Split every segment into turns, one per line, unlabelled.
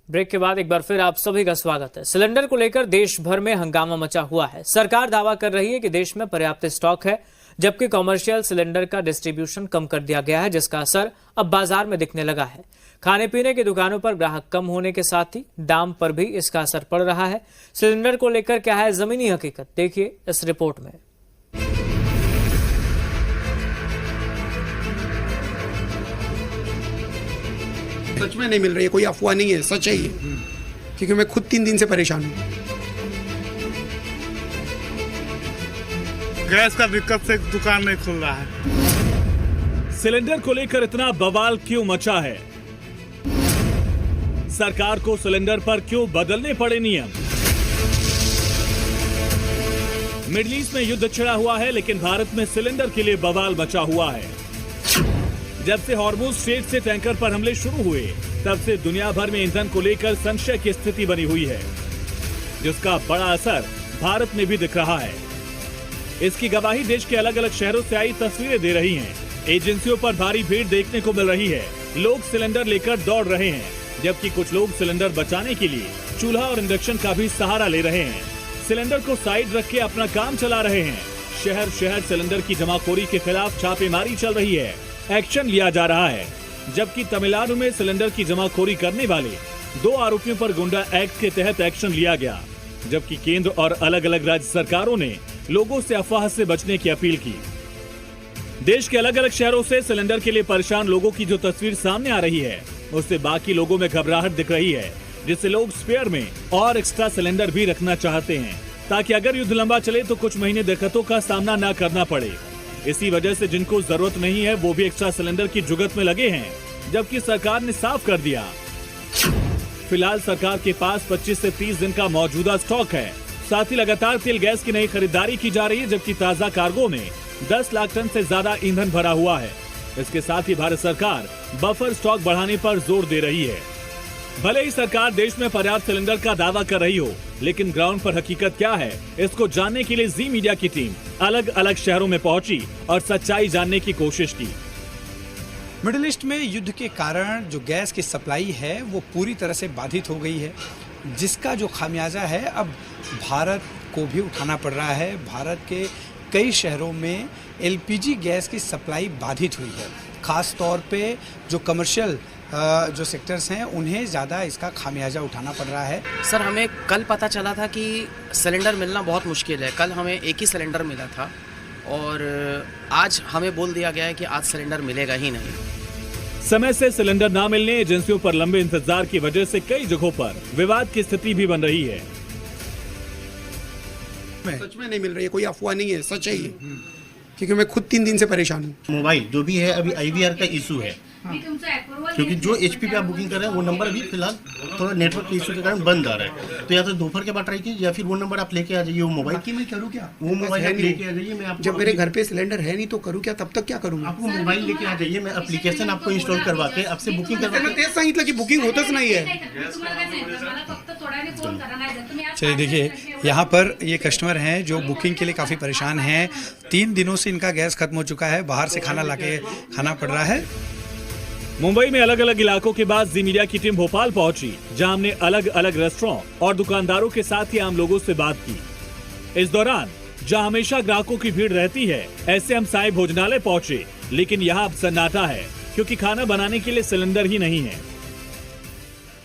Break के बाद एक बार फिर आप सभी का स्वागत है। सिलेंडर को लेकर देश भर में हंगामा मचा हुआ है। सरकार दावा कर रही है कि देश में पर्याप्त स्टॉक है, जबकि कॉमर्शियल सिलेंडर का डिस्ट्रीब्यूशन कम कर दिया गया है, जिसका असर अब बाजार में दिखने लगा है। खाने पीने की दुकानों पर ग्राहक कम होने के साथ ही दाम पर भी इसका असर पड़ रहा है। सिलेंडर को लेकर क्या है जमीनी हकीकत, देखिए इस रिपोर्ट में।
सच में नहीं मिल रही है, कोई अफवाह नहीं है, सच है ये। क्योंकि मैं खुद 3 दिन से परेशान हूँ।
गैस का दिक्कत से दुकान नहीं खुल रहा है।
सिलेंडर को लेकर इतना बवाल क्यों मचा है? सरकार को सिलेंडर पर क्यों बदलने पड़े नियम? मिडिल ईस्ट में युद्ध छिड़ा हुआ है, लेकिन भारत में सिलेंडर के लिए बवाल मचा हुआ है। जब से हॉर्मुज स्ट्रेट से टैंकर पर हमले शुरू हुए, तब से दुनिया भर में ईंधन को लेकर संशय की स्थिति बनी हुई है, जिसका बड़ा असर भारत में भी दिख रहा है। इसकी गवाही देश के अलग अलग शहरों से आई तस्वीरें दे रही हैं। एजेंसियों पर भारी भीड़ देखने को मिल रही है। लोग सिलेंडर लेकर दौड़ रहे हैं, जबकि कुछ लोग सिलेंडर बचाने के लिए चूल्हा और इंडक्शन का भी सहारा ले रहे हैं। सिलेंडर को साइड रख के अपना काम चला रहे हैं। शहर शहर सिलेंडर की जमाखोरी के खिलाफ छापेमारी चल रही है, एक्शन लिया जा रहा है। जबकि तमिलनाडु में सिलेंडर की जमाखोरी करने वाले 2 आरोपियों पर गुंडा एक्ट के तहत एक्शन लिया गया, जबकि केंद्र और अलग अलग राज्य सरकारों ने लोगों से अफवाह से बचने की अपील की। देश के अलग अलग शहरों से सिलेंडर के लिए परेशान लोगों की जो तस्वीर सामने आ रही है, उससे बाकी लोगों में घबराहट दिख रही है, जिससे लोग स्पेयर में और एक्स्ट्रा सिलेंडर भी रखना चाहते हैं, ताकि अगर युद्ध लंबा चले तो कुछ महीने दिक्कतों का सामना न करना पड़े। इसी वजह से जिनको जरूरत नहीं है वो भी एक्स्ट्रा सिलेंडर की जुगत में लगे हैं, जबकि सरकार ने साफ कर दिया। फिलहाल सरकार के पास 25 से 30 दिन का मौजूदा स्टॉक है। साथ ही लगातार तेल गैस की नई खरीदारी की जा रही है, जबकि ताजा कार्गो में 10 लाख टन से ज्यादा ईंधन भरा हुआ है। इसके साथ ही भारत सरकार बफर स्टॉक बढ़ाने पर जोर दे रही है। भले ही सरकार देश में पर्याप्त सिलेंडर का दावा कर रही हो, लेकिन ग्राउंड पर हकीकत क्या है, इसको जानने के लिए जी मीडिया की टीम अलग अलग शहरों में पहुंची और सच्चाई जानने की कोशिश की।
मिडिल ईस्ट में युद्ध के कारण जो गैस की सप्लाई है वो पूरी तरह से बाधित हो गई है, जिसका जो खामियाजा है अब भारत को भी उठाना पड़ रहा है। भारत के कई शहरों में एलपीजी गैस की सप्लाई बाधित हुई है। खास तौर पे जो कमर्शियल जो सेक्टर्स हैं उन्हें ज़्यादा इसका खामियाजा उठाना पड़ रहा है।
सर, हमें कल पता चला था कि सिलेंडर मिलना बहुत मुश्किल है। कल हमें एक ही सिलेंडर मिला था और आज हमें बोल दिया गया है कि आज सिलेंडर मिलेगा ही नहीं।
समय से सिलेंडर न मिलने, एजेंसियों पर लंबे इंतजार की वजह से कई जगहों पर विवाद की स्थिति भी बन रही है।
सच में नहीं मिल रही है, कोई अफवाह नहीं है, सच है ये। क्योंकि मैं खुद 3 दिन से परेशान हूँ।
मोबाइल जो भी है अभी आईवीआर का इशू है, क्योंकि जो एचपी पे आप बुकिंग कर रहे हैं वो नंबर अभी फिलहाल थोड़ा नेटवर्क इशू के कारण बंद आ रहा है। तो या तो दोपहर के बाद ट्राई कीजिए, या फिर वो नंबर आप लेके आ जाइए। वो मोबाइल
बाकी मैं करूँ क्या?
वो मोबाइल आप लेके आ जाइए। मैं आपको
जब मेरे घर पे सिलेंडर है नहीं तो करूँ क्या? तब तक क्या करूँगा?
आपको मोबाइल लेके आ जाइए, मैं एप्लीकेशन आपको इंस्टॉल करवा के आपसे बुकिंग करवा के।
तेच सांगितलं की बुकिंग होतच नाही है।
चलिए देखिए, यहाँ पर ये कस्टमर हैं जो बुकिंग के लिए काफ़ी परेशान हैं। 3 दिनों से इनका गैस खत्म हो चुका है, बाहर से खाना लाके खाना पड़ रहा है।
मुंबई में अलग अलग इलाकों के बाद जी मीडिया की टीम भोपाल पहुंची, जहां हमने अलग अलग रेस्टोरेंट और दुकानदारों के साथ ही आम लोगों से बात की। इस दौरान जहां हमेशा ग्राहकों की भीड़ रहती है, ऐसे हम साई भोजनालय पहुंचे, लेकिन यहाँ अब सन्नाटा है, क्योंकि खाना बनाने के लिए सिलेंडर ही नहीं है।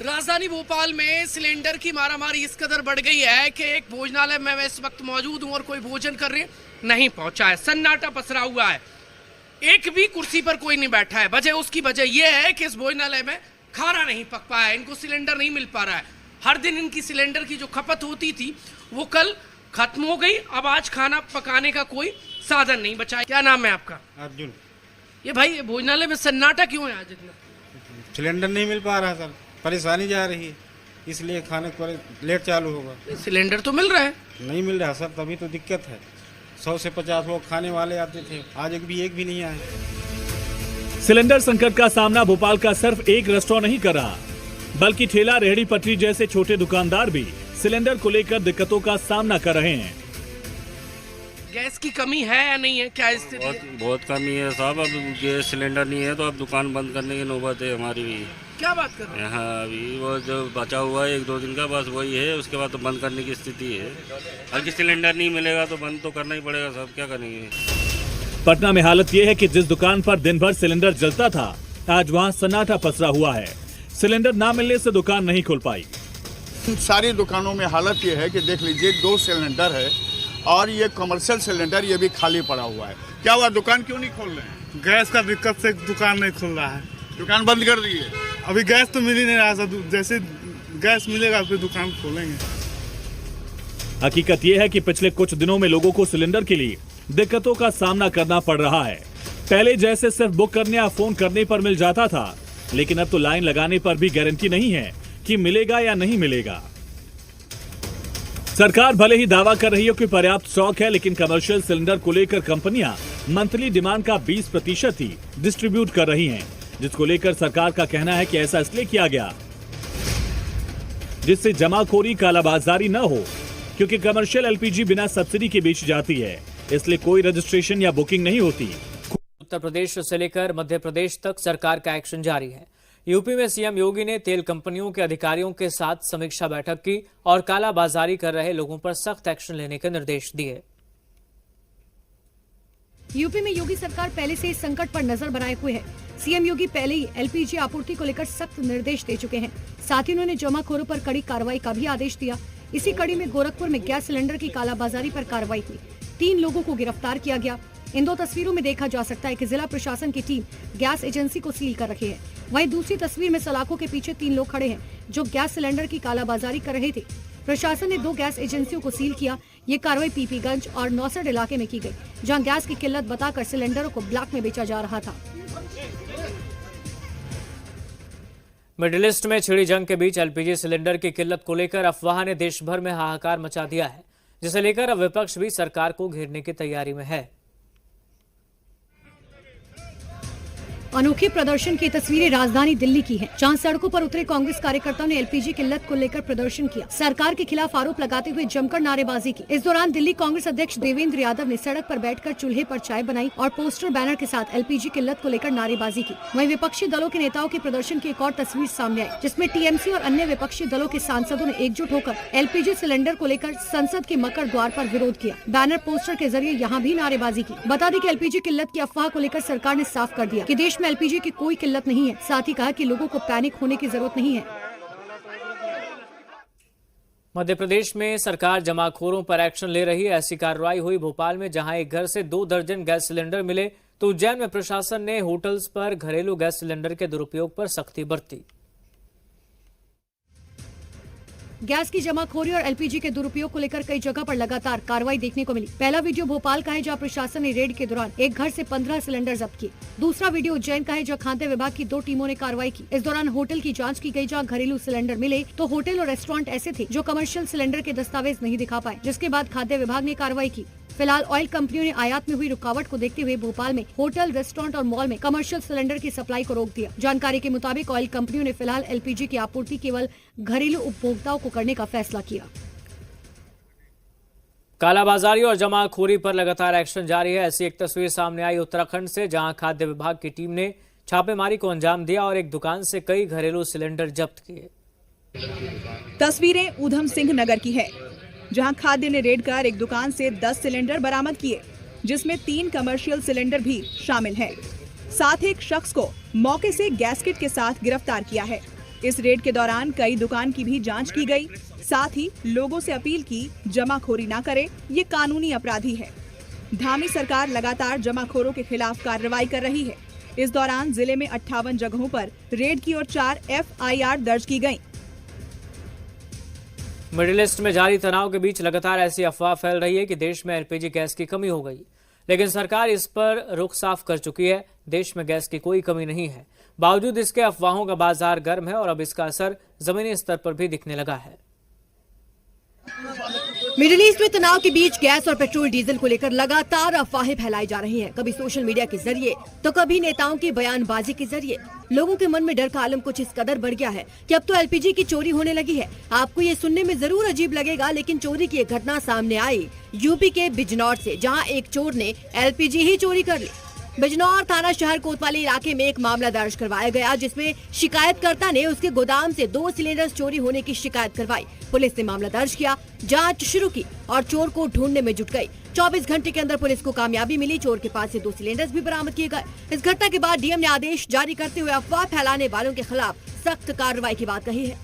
राजधानी भोपाल में सिलेंडर की मारामारी इस कदर बढ़ गई है कि एक भोजनालय में मैं इस वक्त मौजूद हूं और कोई भोजन करने नहीं पहुंचा है। सन्नाटा पसरा हुआ है, एक भी कुर्सी पर कोई नहीं बैठा है। उसकी वजह यह है कि इस भोजनालय में खाना नहीं पक पाया है, इनको सिलेंडर नहीं मिल पा रहा है। हर दिन इनकी सिलेंडर की जो खपत होती थी वो कल खत्म हो गई। अब आज खाना पकाने का कोई साधन नहीं बचा है। क्या नाम है आपका?
अर्जुन।
ये भाई, ये भोजनालय में सन्नाटा क्यों है आज इतना?
सिलेंडर नहीं मिल पा रहा सर, परेशानी जा रही है, इसलिए खाने को लेट चालू होगा।
सिलेंडर तो मिल रहा है।
नहीं मिल रहा सर, तभी तो दिक्कत है। 100 से 50 लोग खाने वाले आते थे, आज एक भी नहीं आए।
सिलेंडर संकट का सामना भोपाल का सिर्फ एक रेस्टोरेंट नहीं कर रहा, बल्कि ठेला, रेहड़ी पटरी जैसे छोटे दुकानदार भी सिलेंडर को लेकर दिक्कतों का सामना कर रहे हैं।
गैस की कमी है या नहीं है, क्या स्थिति?
बहुत कमी है साहब। अब गैस सिलेंडर नहीं है तो अब दुकान बंद करने की नौबत है हमारी भी।
क्या बात कर रहे हैं?
हाँ, अभी वो जो बचा हुआ है 1-2 दिन का, बस वही है। उसके बाद तो बंद करने की स्थिति है। अगर सिलेंडर नहीं मिलेगा तो बंद तो करना ही पड़ेगा। सब क्या करेंगे।
पटना में हालत ये है कि जिस दुकान पर दिन भर सिलेंडर जलता था, आज वहाँ सन्नाटा पसरा हुआ है। सिलेंडर ना मिलने से दुकान नहीं खुल पाई।
सारी दुकानों में हालत ये है कि देख लीजिए 2 सिलेंडर है और ये कमर्शियल सिलेंडर ये भी खाली पड़ा हुआ है। क्या हुआ, दुकान क्यों नहीं खोल रहे हैं?
गैस का दिक्कत से दुकान नहीं खुल रहा है।
दुकान बंद कर दी है।
अभी गैस तो मिल ही नहीं रहा सर। जैसे गैस मिलेगा फिर दुकान खोलेंगे।
हकीकत यह है कि पिछले कुछ दिनों में लोगों को सिलेंडर के लिए दिक्कतों का सामना करना पड़ रहा है। पहले जैसे सिर्फ बुक करने या फोन करने पर मिल जाता था, लेकिन अब तो लाइन लगाने पर भी गारंटी नहीं है कि मिलेगा या नहीं मिलेगा। सरकार भले ही दावा कर रही हो कि पर्याप्त स्टॉक है, लेकिन कमर्शियल सिलेंडर को लेकर कंपनियां मंथली डिमांड का 20% ही डिस्ट्रीब्यूट कर रही हैं, जिसको लेकर सरकार का कहना है कि ऐसा इसलिए किया गया जिससे जमाखोरी कालाबाजारी न हो, क्योंकि कमर्शियल एलपीजी बिना सब्सिडी के बेची जाती है, इसलिए कोई रजिस्ट्रेशन या बुकिंग नहीं होती।
उत्तर प्रदेश से लेकर मध्य प्रदेश तक सरकार का एक्शन जारी है। यूपी में सीएम योगी ने तेल कंपनियों के अधिकारियों के साथ समीक्षा बैठक की और कालाबाजारी कर रहे लोगों पर सख्त एक्शन लेने के निर्देश दिए।
यूपी में योगी सरकार पहले से इस संकट पर नजर बनाए हुए है। सीएम योगी पहले ही एलपीजी आपूर्ति को लेकर सख्त निर्देश दे चुके हैं। साथ ही उन्होंने जमाखोरों पर कड़ी कार्रवाई का भी आदेश दिया। इसी कड़ी में गोरखपुर में गैस सिलेंडर की कालाबाजारी पर कार्रवाई हुई। 3 लोगों को गिरफ्तार किया गया। इन 2 तस्वीरों में देखा जा सकता है कि जिला प्रशासन की टीम गैस एजेंसी को सील कर रखी है। वहीं दूसरी तस्वीर में सलाखों के पीछे 3 लोग खड़े हैं जो गैस सिलेंडर की कालाबाजारी कर रहे थे। प्रशासन ने 2 गैस एजेंसियों को सील किया। ये कार्रवाई पीपीगंज और नौसड़ इलाके में की गई, जहां गैस की किल्लत बताकर सिलेंडरों को ब्लैक में बेचा जा रहा था।
मिडिल ईस्ट में छिड़ी जंग के बीच एलपीजी सिलेंडर की किल्लत को लेकर अफवाह ने देश भर में हाहाकार मचा दिया है, जिसे लेकर अब विपक्ष भी सरकार को घेरने की तैयारी में है।
अनोखे प्रदर्शन की तस्वीरें राजधानी दिल्ली की हैं, जहां सड़कों पर उतरे कांग्रेस कार्यकर्ताओं ने एलपीजी किल्लत को लेकर प्रदर्शन किया। सरकार के खिलाफ आरोप लगाते हुए जमकर नारेबाजी की। इस दौरान दिल्ली कांग्रेस अध्यक्ष देवेंद्र यादव ने सड़क पर बैठकर चूल्हे पर चाय बनाई और पोस्टर बैनर के साथ एलपीजी किल्लत को लेकर नारेबाजी की। वहीं विपक्षी दलों के नेताओं के प्रदर्शन की एक और तस्वीर सामने आई, जिसमें टीएमसी और अन्य विपक्षी दलों के सांसदों ने एकजुट होकर एलपीजी सिलेंडर को लेकर संसद के मकर द्वार पर विरोध किया। बैनर पोस्टर के जरिए यहाँ भी नारेबाजी की। बता दें कि एलपीजी किल्लत की अफवाह को लेकर सरकार ने साफ कर दिया कि देश में एलपीजी की कोई किल्लत नहीं है। साथ ही कहा कि लोगों को पैनिक होने की जरूरत नहीं है।
मध्य प्रदेश में सरकार जमाखोरों पर एक्शन ले रही है। ऐसी कार्रवाई हुई भोपाल में, जहां एक घर से 2 दर्जन गैस सिलेंडर मिले, तो उज्जैन में प्रशासन ने होटल्स पर घरेलू गैस सिलेंडर के दुरुपयोग पर सख्ती बरती।
गैस की जमाखोरी और एलपीजी के दुरुपयोग को लेकर कई जगह पर लगातार कार्रवाई देखने को मिली। पहला वीडियो भोपाल का है, जहां प्रशासन ने रेड के दौरान एक घर से 15 सिलेंडर जब्त किए। दूसरा वीडियो उज्जैन का है, जहां खाद्य विभाग की 2 टीमों ने कार्रवाई की। इस दौरान होटल की जांच की गई, जहां घरेलू सिलेंडर मिले तो होटल और रेस्टोरेंट ऐसे थे जो कमर्शियल सिलेंडर के दस्तावेज नहीं दिखा पाए, जिसके बाद खाद्य विभाग ने कार्रवाई की। फिलहाल ऑयल कंपनियों ने आयात में हुई रुकावट को देखते हुए भोपाल में होटल, रेस्टोरेंट और मॉल में कमर्शियल सिलेंडर की सप्लाई को रोक दिया। जानकारी के मुताबिक ऑयल कंपनियों ने फिलहाल एलपीजी की आपूर्ति केवल घरेलू उपभोक्ताओं को करने का फैसला किया।
कालाबाजारी और जमाखोरी पर लगातार एक्शन जारी है। ऐसी एक तस्वीर सामने आई उत्तराखंड से, जहां खाद्य विभाग की टीम ने छापेमारी को अंजाम दिया और एक दुकान से कई घरेलू सिलेंडर जब्त किए।
तस्वीरें ऊधम सिंह नगर की है, जहां खाद्य ने रेड कर एक दुकान से 10 सिलेंडर बरामद किए, जिसमें 3 कमर्शियल सिलेंडर भी शामिल हैं। साथ ही एक शख्स को मौके से गैस किट के साथ गिरफ्तार किया है। इस रेड के दौरान कई दुकान की भी जांच की गई। साथ ही लोगों से अपील की जमाखोरी ना करें, ये कानूनी अपराधी है। धामी सरकार लगातार जमाखोरों के खिलाफ कार्रवाई कर रही है। इस दौरान जिले में 58 जगहों पर रेड की और 4 FIR दर्ज की गयी।
मिडिल ईस्ट में जारी तनाव के बीच लगातार ऐसी अफवाह फैल रही है कि देश में एलपीजी गैस की कमी हो गई, लेकिन सरकार इस पर रुख साफ कर चुकी है। देश में गैस की कोई कमी नहीं है। बावजूद इसके अफवाहों का बाजार गर्म है और अब इसका असर जमीनी स्तर पर भी दिखने लगा है।
मिडिल ईस्ट में तनाव के बीच गैस और पेट्रोल डीजल को लेकर लगातार अफवाहें फैलाई जा रही हैं। कभी सोशल मीडिया के जरिए तो कभी नेताओं की बयानबाजी के जरिए। लोगों के मन में डर का आलम कुछ इस कदर बढ़ गया है कि अब तो एलपीजी की चोरी होने लगी है। आपको ये सुनने में जरूर अजीब लगेगा, लेकिन चोरी की एक घटना सामने आई यूपी के बिजनौर से, जहां एक चोर ने एलपीजी ही चोरी कर ली। बिजनौर थाना शहर कोतवाली इलाके में एक मामला दर्ज करवाया गया, जिसमें शिकायतकर्ता ने उसके गोदाम से 2 सिलेंडर चोरी होने की शिकायत करवाई। पुलिस ने मामला दर्ज किया, जांच शुरू की और चोर को ढूंढने में जुट गई। 24 घंटे के अंदर पुलिस को कामयाबी मिली। चोर के पास से 2 सिलेंडर्स भी बरामद किए गए। इस घटना के बाद डीएम ने आदेश जारी करते हुए अफवाह फैलाने वालों के खिलाफ सख्त कार्रवाई की बात कही है।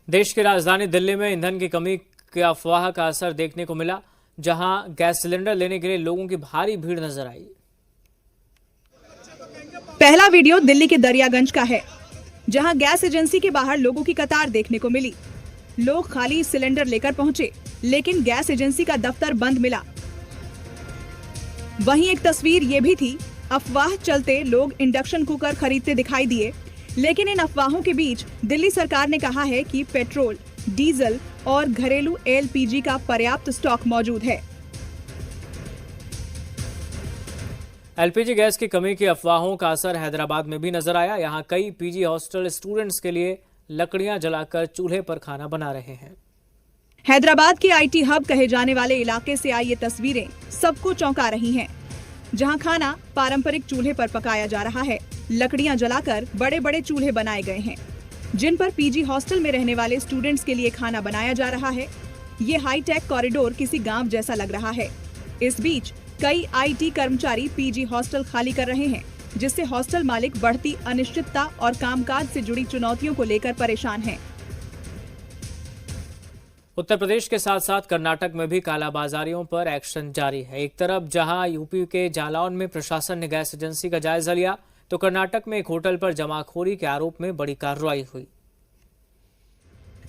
देश की राजधानी दिल्ली में ईंधन की कमी के अफवाह का असर देखने को मिला, जहां गैस सिलेंडर लेने के लिए लोगों की भारी भीड़ नजर आई।
पहला वीडियो दिल्ली के दरियागंज का है, जहां गैस एजेंसी के बाहर लोगों की कतार देखने को मिली। लोग खाली सिलेंडर लेकर पहुंचे, लेकिन गैस एजेंसी का दफ्तर बंद मिला। वहीं एक तस्वीर ये भी थी, अफवाह चलते लोग इंडक्शन कुकर खरीदते दिखाई दिए, लेकिन इन अफवाहों के बीच दिल्ली सरकार ने कहा है कि पेट्रोल, डीजल और घरेलू एलपीजी का पर्याप्त स्टॉक मौजूद है।
एलपीजी गैस की कमी की अफवाहों का असर हैदराबाद में भी नजर आया। यहां कई पीजी हॉस्टल स्टूडेंट्स के लिए लकड़ियां जलाकर चूल्हे पर खाना बना रहे हैं।
हैदराबाद के आईटी हब कहे जाने वाले इलाके से आई ये तस्वीरें सबको चौंका रही हैं, जहां खाना पारंपरिक चूल्हे पर पकाया जा रहा है। लकड़ियां जलाकर बड़े बड़े चूल्हे बनाए गए हैं, जिन पर पीजी हॉस्टल में रहने वाले स्टूडेंट्स के लिए खाना बनाया जा रहा है। ये हाईटेक कॉरिडोर किसी गांव जैसा लग रहा है। इस बीच कई आईटी कर्मचारी पीजी हॉस्टल खाली कर रहे हैं, जिससे हॉस्टल मालिक बढ़ती अनिश्चितता और कामकाज से जुड़ी चुनौतियों को लेकर परेशान हैं।
उत्तर प्रदेश के साथ साथ कर्नाटक में भी कालाबाजारियों पर एक्शन जारी है। एक तरफ जहां यूपी के जालौन में प्रशासन ने गैस एजेंसी का जायजा लिया, तो कर्नाटक में एक होटल पर जमाखोरी के आरोप में बड़ी कार्रवाई हुई।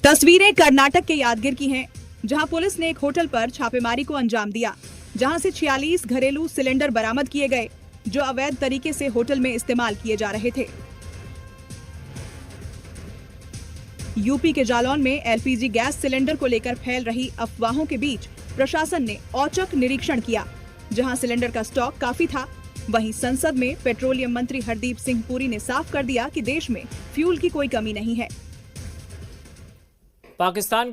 तस्वीरें कर्नाटक के यादगीर की हैं, जहां पुलिस ने एक होटल पर छापेमारी को अंजाम दिया, जहां से 46 घरेलू सिलेंडर बरामद किए गए, जो अवैध तरीके से होटल में इस्तेमाल किए जा रहे थे। यूपी के जालौन में एलपीजी गैस सिलेंडर को लेकर फैल रही अफवाहों के बीच प्रशासन ने औचक निरीक्षण किया, जहां सिलेंडर का स्टॉक काफी था। वहीं संसद में पेट्रोलियम मंत्री हरदीप सिंह पुरी ने साफ कर दिया कि देश में फ्यूल की कोई कमी नहीं है।
पाकिस्तान